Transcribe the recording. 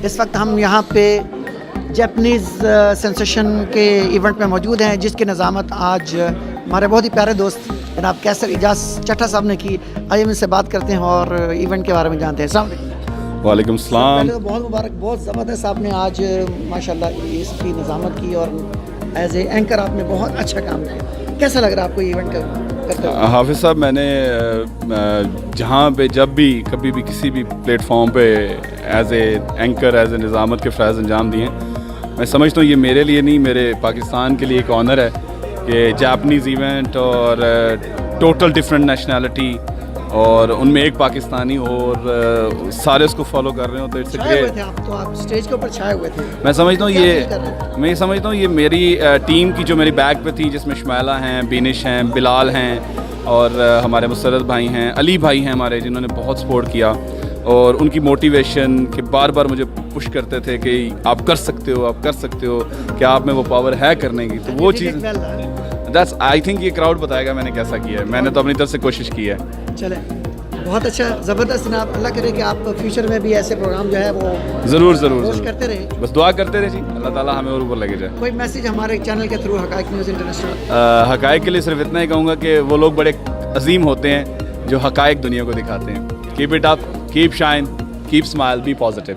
اس وقت ہم یہاں پہ جیپنیز سینسیشن کے ایونٹ میں موجود ہیں، جس کی نظامت آج ہمارے بہت ہی پیارے دوست جناب کیسر اعجاز چٹھا صاحب نے کی. آئیے ہم ان سے بات کرتے ہیں اور ایونٹ کے بارے میں جانتے ہیں. السلام علیکم. وعلیکم السلام. پہلے تو بہت مبارک، بہت زبردست آپ نے آج ماشاءاللہ اس کی نظامت کی اور ایز اے اینکر آپ نے بہت اچھا کام کیا. کیسا لگ رہا ہے آپ کو ایونٹ کرتے ہوئے؟ حافظ صاحب، میں نے جہاں پہ جب بھی کبھی بھی کسی بھی پلیٹ فارم پہ as a anchor as a نظامت کے فرائض انجام دیے ہیں. میں سمجھتا ہوں یہ میرے لیے نہیں، میرے پاکستان کے لیے ایک آنر ہے کہ جاپنیز ایونٹ اور ٹوٹل ڈفرینٹ نیشنلٹی اور ان میں ایک پاکستانی ہو اور سارے اس کو فالو کر رہے ہوں تو اٹس چھائے ہوئے تھے آپ، تو آپ اسٹیج کے اوپر چھائے ہوئے تھے. میں سمجھتا ہوں یہ میری ٹیم کی جو میری بیک پہ تھی، جس میں شمائلہ ہیں، بینش ہیں، بلال ہیں اور ہمارے مسرت بھائی ہیں، علی بھائی ہیں ہمارے، جنہوں نے بہت سپورٹ کیا اور ان کی موٹیویشن کہ بار بار مجھے پش کرتے تھے کہ آپ کر سکتے ہو، آپ کر سکتے ہو، کہ آپ میں وہ پاور ہے کرنے کی. تو وہ چیز دیٹس آئی تھنک یہ کراؤڈ بتائے گا میں نے کیسا کیا ہے. میں نے تو اپنی طرف سے کوشش کی ہے. چلیں بہت اچھا، زبردست جناب. اللہ کرے کہ آپ فیوچر میں بھی ایسے پروگرام جو ہے وہ ضرور کرتے رہے. بس دعا کرتے رہے جی، اللہ تعالیٰ ہمیں اور اوپر لگے جائے. کوئی میسیج ہمارے چینل کے تھرو حقائق نیوز انٹرنیشنل؟ حقائق کے لیے صرف اتنا ہی کہوں گا کہ وہ لوگ بڑے عظیم ہوتے ہیں جو حقائق دنیا کو دکھاتے ہیں. Keep it up, keep shine, keep smile, be positive.